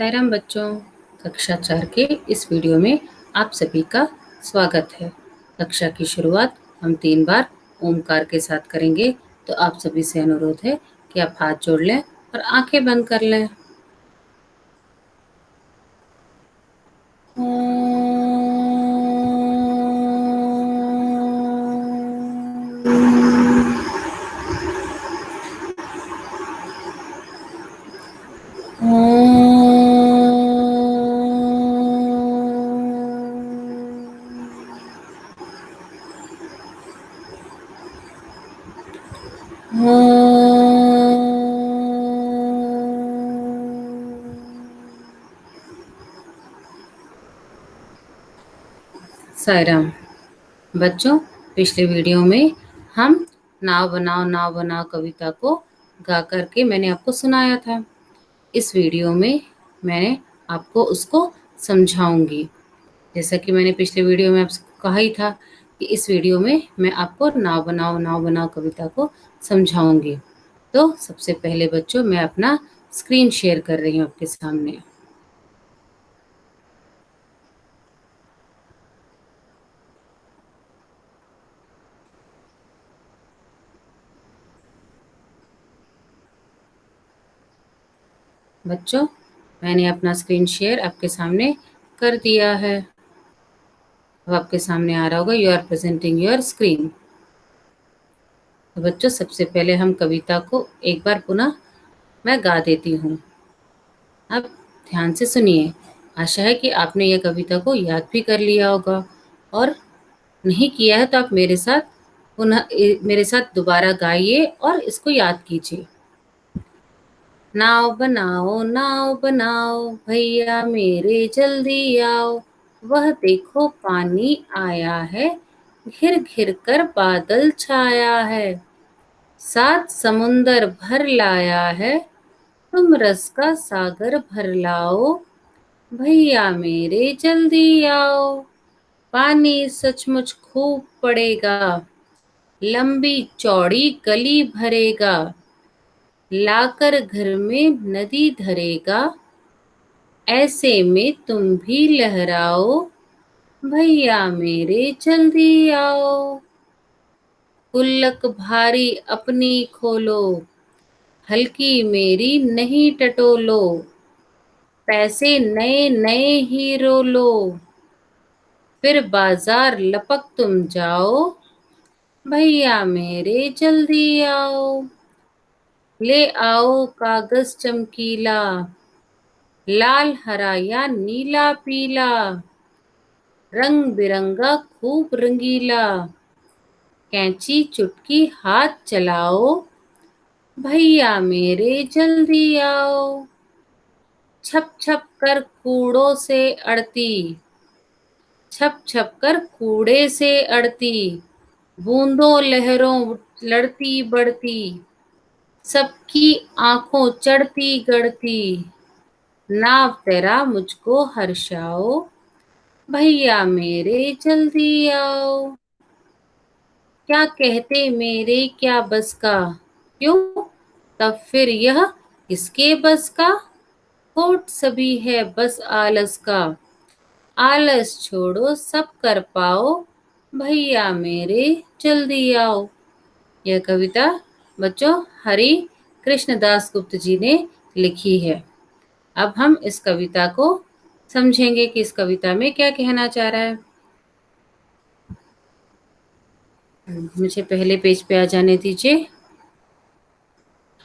साई राम बच्चों, कक्षा 4 के इस वीडियो में आप सभी का स्वागत है। कक्षा की शुरुआत हम 3 बार ओमकार के साथ करेंगे, तो आप सभी से अनुरोध है कि आप हाथ जोड़ लें और आंखें बंद कर लें। साई राम बच्चों, पिछले वीडियो में हम नाव बनाओ कविता को गा करके मैंने आपको सुनाया था। इस वीडियो में मैं आपको उसको समझाऊंगी। जैसा कि मैंने पिछले वीडियो में आपसे कहा ही था कि इस वीडियो में मैं आपको नाव बनाओ कविता को समझाऊंगी। तो सबसे पहले बच्चों मैं अपना स्क्रीन शेयर कर रही हूँ आपके सामने। बच्चों, मैंने अपना स्क्रीन शेयर आपके सामने कर दिया है। अब आपके सामने आ रहा होगा, you are presenting your screen. तो बच्चों, सबसे पहले हम कविता को एक बार पुनः मैं गा देती हूँ। अब ध्यान से सुनिए। आशा है कि आपने यह कविता को याद भी कर लिया होगा, और नहीं किया है तो आप मेरे साथ दोबारा गाइए और इसको याद कीजिए। नाव बनाओ भैया मेरे जल्दी आओ, वह देखो पानी आया है, घिर घिर कर बादल छाया है, सात समुंदर भर लाया है, तुम रस का सागर भर लाओ, भैया मेरे जल्दी आओ, पानी सचमुच खूब पड़ेगा, लंबी चौड़ी गली भरेगा, लाकर घर में नदी धरेगा, ऐसे में तुम भी लहराओ, भैया मेरे जल्दी आओ, गुल्लक भारी अपनी खोलो, हल्की मेरी नहीं टटोलो, पैसे नए नए ही रोलो, फिर बाजार लपक तुम जाओ, भैया मेरे जल्दी आओ, ले आओ कागज चमकीला, लाल हरा या नीला पीला, रंग बिरंगा खूब रंगीला, कैंची चुटकी हाथ चलाओ, भैया मेरे जल्दी आओ, छप छप कर कूड़ों से अड़ती, छप छप कर कूड़े से अड़ती, बूंदों लहरों लड़ती बढ़ती, सबकी आंखों चढ़ती गढ़ती, नाव तेरा मुझको हर्षाओ, भैया मेरे जल्दी आओ, क्या कहते मेरे क्या बस का, क्यों तब फिर यह किसके बस का, होठ सभी है बस आलस का, आलस छोड़ो सब कर पाओ, भैया मेरे जल्दी आओ। यह कविता बच्चों हरि कृष्णदास गुप्त जी ने लिखी है। अब हम इस कविता को समझेंगे कि इस कविता में क्या कहना चाह रहा है। मुझे पहले पेज पे आ जाने दीजिए।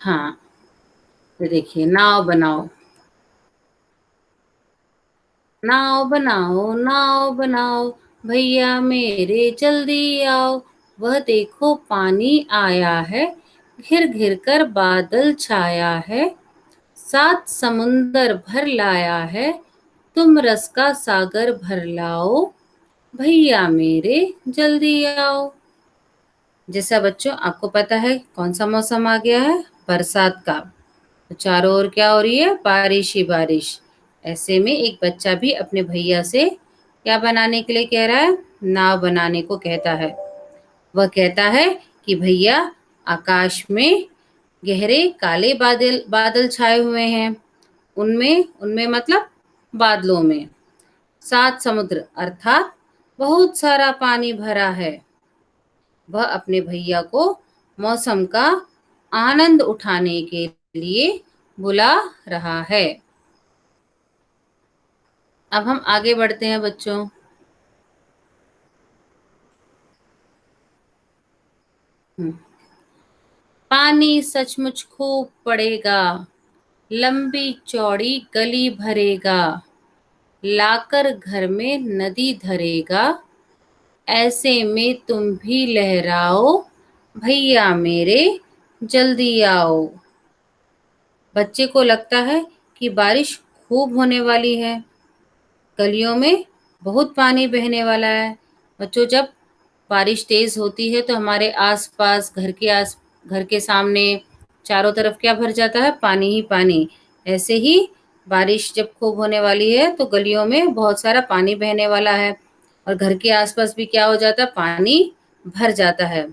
हाँ, तो देखिए, नाव बनाओ भैया मेरे जल्दी आओ, वह देखो पानी आया है, घिर घिर कर बादल छाया है, सात समुंदर भर लाया है, तुम रस का सागर भर लाओ, भैया मेरे जल्दी आओ। जैसा बच्चों आपको पता है कौन सा मौसम आ गया है, बरसात का। तो चारों ओर क्या हो रही है, बारिश ही बारिश। ऐसे में एक बच्चा भी अपने भैया से क्या बनाने के लिए कह रहा है, नाव बनाने को कहता है। वह कहता है कि भैया, आकाश में गहरे काले बादल बादल छाए हुए हैं, उनमें उनमें मतलब बादलों में। 7 समुद्र अर्थात बहुत सारा पानी भरा है। वह अपने भैया को मौसम का आनंद उठाने के लिए बुला रहा है। अब हम आगे बढ़ते हैं बच्चों। पानी सचमुच खूब पड़ेगा, लंबी चौड़ी गली भरेगा, लाकर घर में नदी धरेगा, ऐसे में तुम भी लहराओ, भैया मेरे जल्दी आओ। बच्चे को लगता है कि बारिश खूब होने वाली है, गलियों में बहुत पानी बहने वाला है। बच्चों, जब बारिश तेज होती है तो हमारे आसपास घर के सामने चारों तरफ क्या भर जाता है? पानी ही पानी। ऐसे ही बारिश जब खूब होने वाली है तो गलियों में बहुत सारा पानी बहने वाला है और घर के आसपास भी क्या हो जाता है? पानी भर जाता है।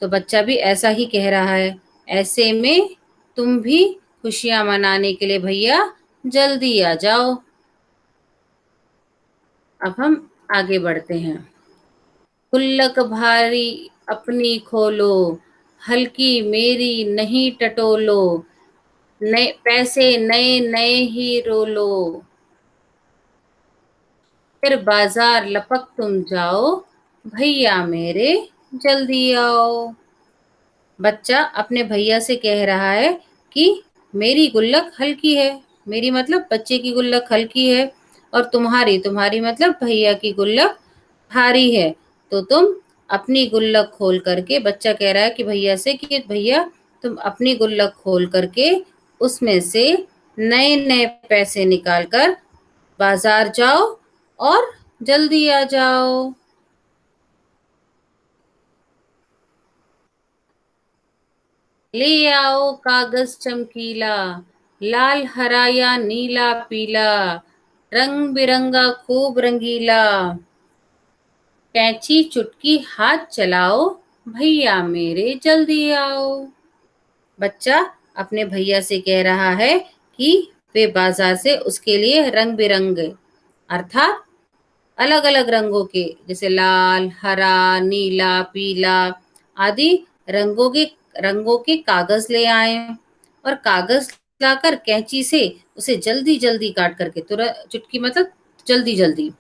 तो बच्चा भी ऐसा ही कह रहा है, ऐसे में तुम भी खुशियां मनाने के लिए भैया जल्दी आ जाओ। अब हम आगे बढ़ते हैं। गुल्लक भारी अपनी खोलो, हल्की मेरी नहीं टटोलो, नए पैसे नए नए ही रोलो, फिर बाजार लपक तुम जाओ, भैया मेरे जल्दी आओ। बच्चा अपने भैया से कह रहा है कि मेरी गुल्लक हल्की है, मेरी मतलब बच्चे की गुल्लक हल्की है, और तुम्हारी तुम्हारी मतलब भैया की गुल्लक भारी है। तो तुम अपनी गुल्लक खोल करके, बच्चा कह रहा है कि भैया से कि भैया तुम अपनी गुल्लक खोल करके उसमें से नए नए पैसे निकाल कर बाजार जाओ और जल्दी आ जाओ। ले आओ कागज चमकीला, लाल हरा या नीला पीला, रंग बिरंगा खूब रंगीला, कैंची चुटकी हाथ चलाओ, भैया मेरे जल्दी आओ। बच्चा अपने भैया से कह रहा है कि वे बाजार से उसके लिए रंग बिरंगे अर्थात अलग अलग रंगों के, जैसे लाल हरा नीला पीला आदि रंगों के कागज ले आए, और कागज लाकर कैंची से उसे जल्दी जल्दी काट करके, तुरंत चुटकी मतलब जल्दी जल्दी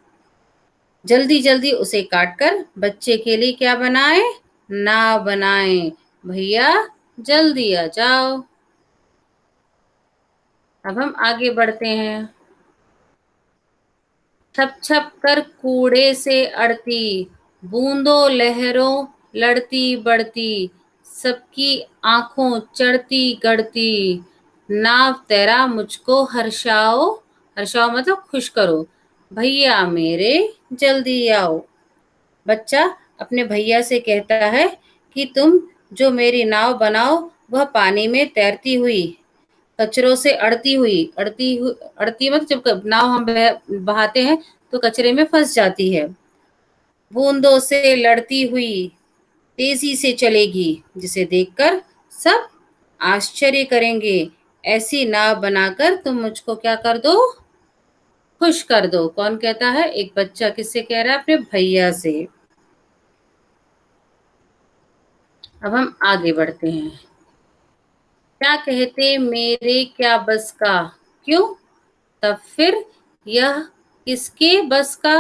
जल्दी जल्दी उसे काट कर बच्चे के लिए क्या बनाए? नाव बनाए। भैया जल्दी आ जाओ। अब हम आगे बढ़ते हैं। छप छप कर कूड़े से अड़ती, बूंदों लहरों लड़ती बढ़ती, सबकी आंखों चढ़ती गढ़ती, नाव तैरा मुझको हर्षाओ, हर्षाओ मतलब खुश करो, भैया मेरे जल्दी आओ। बच्चा अपने भैया से कहता है कि तुम जो मेरी नाव बनाओ वह पानी में तैरती हुई, कचरों से अड़ती मतलब जब नाव हम बहाते हैं तो कचरे में फंस जाती है, बूंदों से लड़ती हुई तेजी से चलेगी, जिसे देखकर सब आश्चर्य करेंगे, ऐसी नाव बनाकर तुम मुझको क्या कर दो? खुश कर दो। कौन कहता है? एक बच्चा किससे कह रहा है? अपने भैया से। अब हम आगे बढ़ते हैं। क्या कहते मेरे क्या बस का, क्यों तब फिर यह किसके बस का,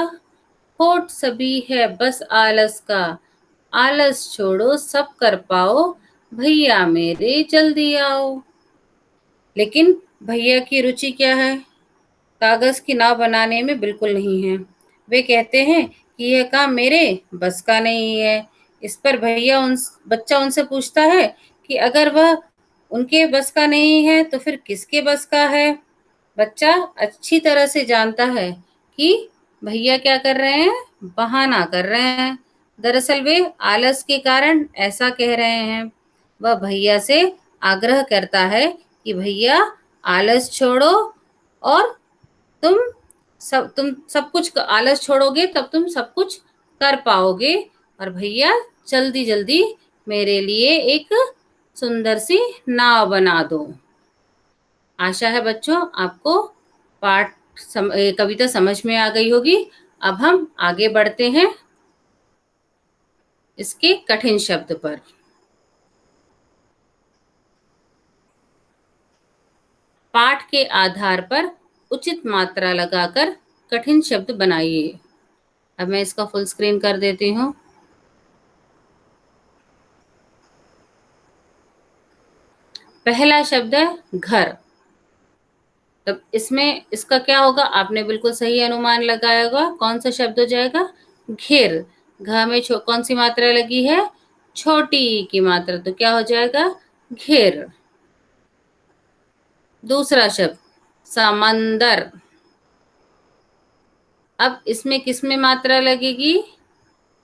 होठ सभी है बस आलस का, आलस छोड़ो सब कर पाओ, भैया मेरे जल्दी आओ। लेकिन भैया की रुचि क्या है? कागज की नाव बनाने में बिल्कुल नहीं है। वे कहते हैं कि यह काम मेरे बस का नहीं है। इस पर बच्चा उनसे पूछता है कि अगर वह उनके बस का नहीं है तो फिर किसके बस का है? बच्चा अच्छी तरह से जानता है कि भैया क्या कर रहे हैं? बहाना कर रहे हैं। दरअसल वे आलस के कारण ऐसा कह रहे हैं। वह भैया से आग्रह करता है कि भैया आलस छोड़ो, और तुम सब कुछ आलस छोड़ोगे तब तुम सब कुछ कर पाओगे, और भैया जल्दी जल्दी मेरे लिए एक सुंदर सी नाव बना दो। आशा है बच्चों आपको कविता समझ में आ गई होगी। अब हम आगे बढ़ते हैं इसके कठिन शब्द पर। पाठ के आधार पर उचित मात्रा लगाकर कठिन शब्द बनाइए। अब मैं इसका फुल स्क्रीन कर देती हूँ। पहला शब्द है घर। तब इसमें इसका क्या होगा, आपने बिल्कुल सही अनुमान लगाया होगा। कौन सा शब्द हो जाएगा, घेर। घ में कौन सी मात्रा लगी है, छोटी ई की मात्रा, तो क्या हो जाएगा, घेर। दूसरा शब्द समंदर। अब इसमें किस में मात्रा लगेगी,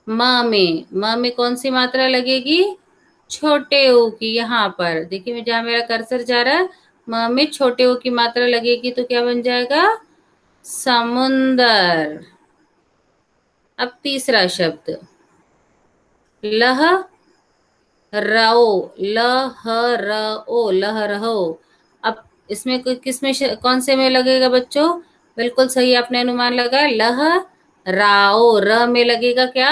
म में कौन सी मात्रा लगेगी, छोटे ऊ की। यहाँ पर देखिए, मैं जहां मेरा कर्सर जा रहा है, म में छोटे ऊ की मात्रा लगेगी तो क्या बन जाएगा, समुंदर। अब तीसरा शब्द लह रओ, लह रहो। अब इसमें किस में कौन से में लगेगा बच्चों, बिल्कुल सही आपने अनुमान लगाया, लह राओ। र में लगेगा क्या,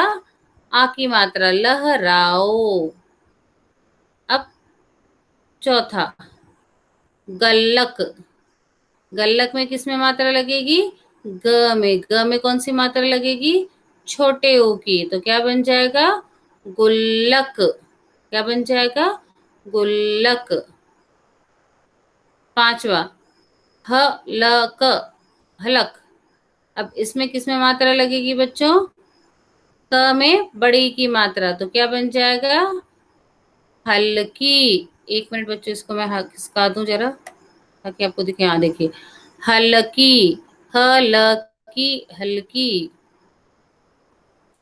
आ की मात्रा, लह राओ। अब चौथा गल्लक। गल्लक में किस में मात्रा लगेगी, ग में कौन सी मात्रा लगेगी, छोटे ओ की, तो क्या बन जाएगा, गुल्लक। क्या बन जाएगा, गुल्लक। पांचवा हलक, हलक। अब इसमें किस में मात्रा लगेगी बच्चों, क में बड़ी की मात्रा, तो क्या बन जाएगा, हल्की। एक मिनट बच्चों, इसको मैं खिसका दूं जरा ताकि आपको दिखे। हाँ देखिए, हल्की, हल्की, हल्की।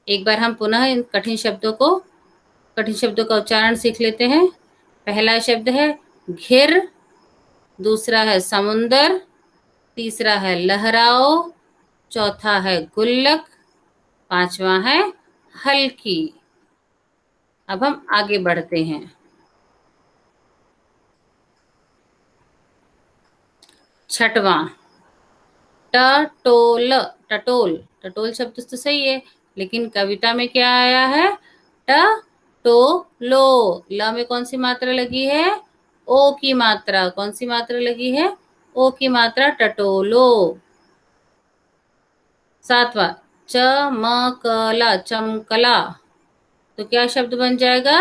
एक बार हम पुनः इन कठिन शब्दों का उच्चारण सीख लेते हैं। पहला शब्द है घिर, दूसरा है समुंदर, तीसरा है लहराओ, चौथा है गुल्लक, पांचवा है हल्की। अब हम आगे बढ़ते हैं। छठवां टटोल, टटोल। टटोल शब्द तो सही है, लेकिन कविता में क्या आया है, ट टो लो। ल में कौन सी मात्रा लगी है, ओ की मात्रा। कौन सी मात्रा लगी है, ओ की मात्रा, टटोलो। सातवां चमकला, चमकला। तो क्या शब्द बन जाएगा,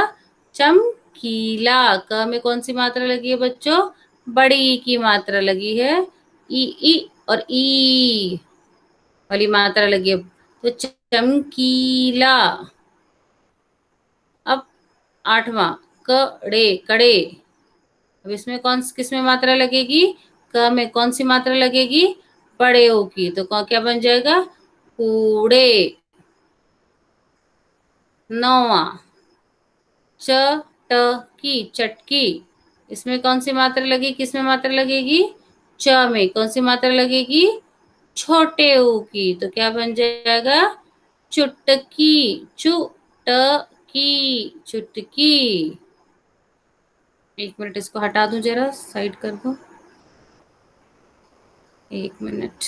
चमकीला। क में कौन सी मात्रा लगी है बच्चों, बड़ी ई की मात्रा लगी है, ई और ई वाली मात्रा लगी है, तो चमकीला। अब आठवां कड़े, कड़े। अब इसमें किस में मात्रा लगेगी, क में कौन सी मात्रा लगेगी, बड़े ओ की, तो क्या बन जाएगा, कूड़े। नौवां चटकी, चटकी। इसमें कौन सी मात्रा लगेगी, किस में मात्रा लगेगी, च में कौन सी मात्रा लगेगी, छोटे ऊ की, तो क्या बन जाएगा, चुटकी, चुटकी, चुटकी। एक मिनट, इसको हटा दूं जरा, साइड कर दो, एक मिनट।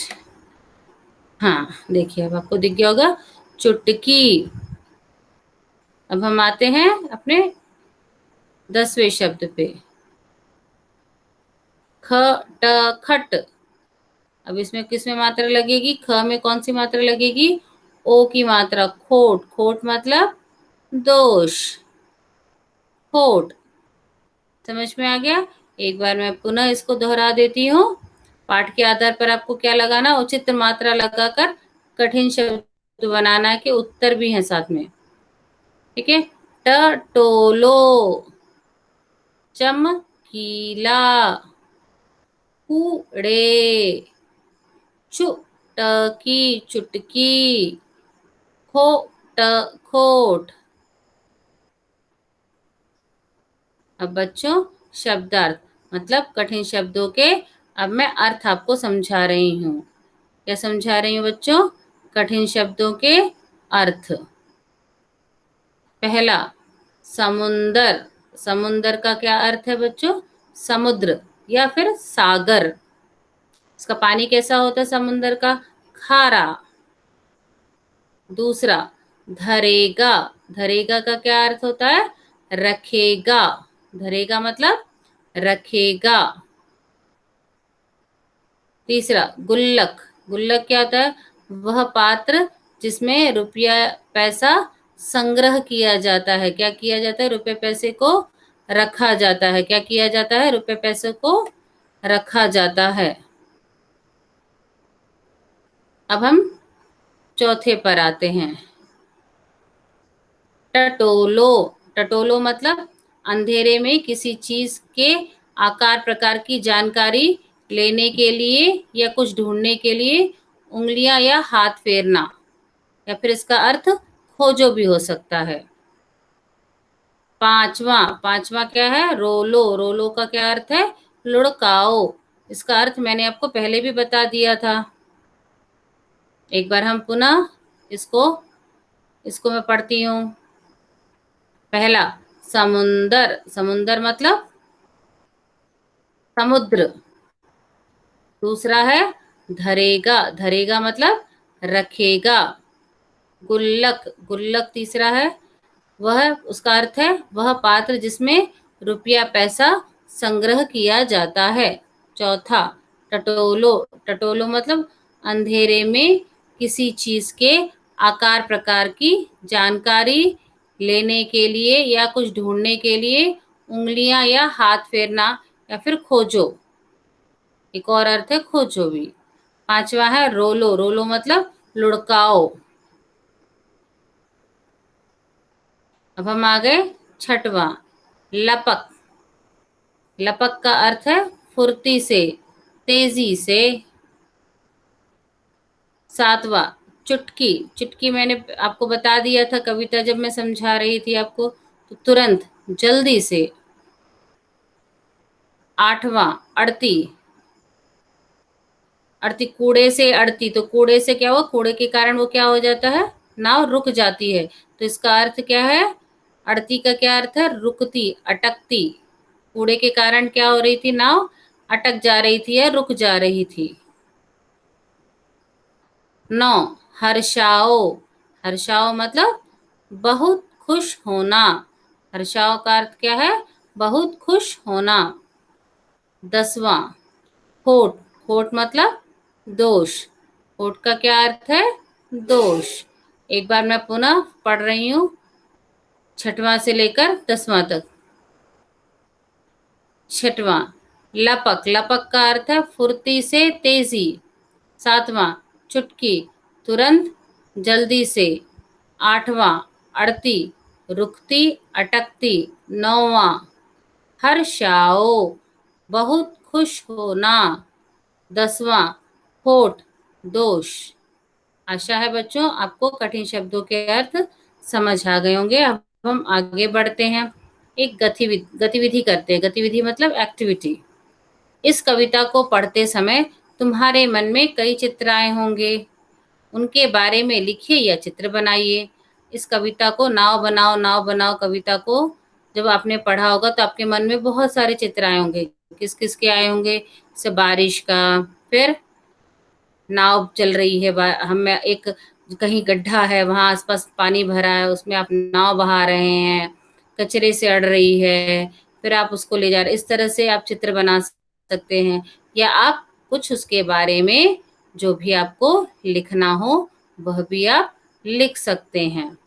हाँ देखिए, अब आपको दिख गया होगा, चुटकी। अब हम आते हैं अपने 10वें शब्द पे, खट। अब इसमें किस में मात्रा लगेगी, ख में कौन सी मात्रा लगेगी, ओ की मात्रा, खोट। खोट मतलब दोष, खोट। समझ में आ गया। एक बार मैं पुनः इसको दोहरा देती हूँ। पाठ के आधार पर आपको क्या लगाना, उचित मात्रा लगाकर कठिन शब्द बनाना के उत्तर भी हैं साथ में, ठीक है। टटोलो, चमकीला, कूड़े, चुटकी, चुटकी, खोट, खोट। अब बच्चों शब्दार्थ मतलब कठिन शब्दों के, अब मैं अर्थ आपको समझा रही हूँ। क्या समझा रही हूँ बच्चों, कठिन शब्दों के अर्थ। पहला समुंदर। समुंदर का क्या अर्थ है बच्चों, समुद्र या फिर सागर। इसका पानी कैसा होता है समुंदर का? खारा। दूसरा, धरेगा। धरेगा का क्या अर्थ होता है? रखेगा। धरेगा मतलब रखेगा। तीसरा, गुल्लक। गुल्लक क्या होता है? वह पात्र जिसमें रुपया पैसा संग्रह किया जाता है। क्या किया जाता है? रुपए पैसे को रखा जाता है। क्या किया जाता है? रुपए पैसे को रखा जाता है। अब हम चौथे पर आते हैं। टटोलो। टटोलो मतलब अंधेरे में किसी चीज के आकार प्रकार की जानकारी लेने के लिए या कुछ ढूंढने के लिए उंगलियां या हाथ फेरना, या फिर इसका अर्थ खोजो भी हो सकता है। पांचवा, पांचवा क्या है? रोलो। रोलो का क्या अर्थ है? लुढ़काओ। इसका अर्थ मैंने आपको पहले भी बता दिया था। एक बार हम पुनः इसको इसको मैं पढ़ती हूँ। पहला, समुंदर। समुंदर मतलब समुद्र। दूसरा है धरेगा। धरेगा मतलब रखेगा। गुल्लक। गुल्लक तीसरा है। वह, उसका अर्थ है वह पात्र जिसमें रुपया पैसा संग्रह किया जाता है। चौथा, टटोलो। टटोलो मतलब अंधेरे में किसी चीज के आकार प्रकार की जानकारी लेने के लिए या कुछ ढूंढने के लिए उंगलियां या हाथ फेरना या फिर खोजो। एक और अर्थ है खोजो भी। पांचवा है रोलो। रोलो मतलब लुढ़काओ। अब हम आ गए छठवां, लपक। लपक का अर्थ है फुर्ती से, तेजी से। सातवां, चुटकी। चुटकी मैंने आपको बता दिया था कविता जब मैं समझा रही थी आपको, तो तुरंत, जल्दी से। आठवां, अड़ती। अड़ती, कूड़े से अड़ती, तो कूड़े से क्या हुआ? कूड़े के कारण वो क्या हो जाता है? नाव रुक जाती है। तो इसका अर्थ क्या है? अड़ती का क्या अर्थ है? रुकती, अटकती। कूड़े के कारण क्या हो रही थी? नाव अटक जा रही थी या रुक जा रही थी। नौ, हर्षाओ। हर्षाओ मतलब बहुत खुश होना। हर्षाओ का अर्थ क्या है? बहुत खुश होना। दसवां, खोट। खोट मतलब दोष। खोट का क्या अर्थ है? दोष। एक बार मैं पुनः पढ़ रही हूँ, छठवां से लेकर 10वां तक। छठवां, लपक। लपक का अर्थ है फुर्ती से, तेजी। सातवां, चुटकी, तुरंत, जल्दी से। आठवां, अड़ती, रुकती, अटकती। नौवां, हर्षाओ, बहुत खुश होना। 10वां, होठ, दोष। आशा है बच्चों आपको कठिन शब्दों के अर्थ समझ आ गए होंगे। अब हम आगे बढ़ते हैं, एक गतिविधि गतिविधि करते हैं। गतिविधि मतलब एक्टिविटी। इस कविता को पढ़ते समय तुम्हारे मन में कई चित्र आए होंगे। उनके बारे में लिखिए या चित्र बनाइए। इस कविता को नाव बनाओ, नाव बनाओ कविता को जब आपने पढ़ा होगा तो आपके मन में बहुत सारे चित्र आए होंगे। किस किस के आए होंगे? जैसे बारिश का, फिर नाव चल रही है, हम एक कहीं गड्ढा है, वहां आसपास पानी भरा है, उसमें आप नाव बहा रहे हैं, कचरे से अड़ रही है, फिर आप उसको ले जा रहे, इस तरह से आप चित्र बना सकते हैं। या आप कुछ उसके बारे में जो भी आपको लिखना हो वह भी आप लिख सकते हैं।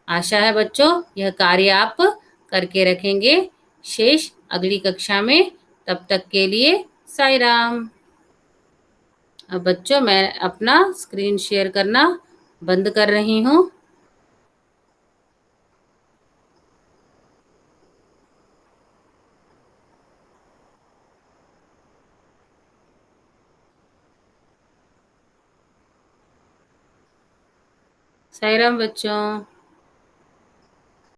आशा है बच्चों यह कार्य आप करके रखेंगे। शेष अगली कक्षा में। तब तक के लिए साई राम। अब बच्चों मैं अपना स्क्रीन शेयर करना बंद कर रही हूँ। साई राम बच्चों।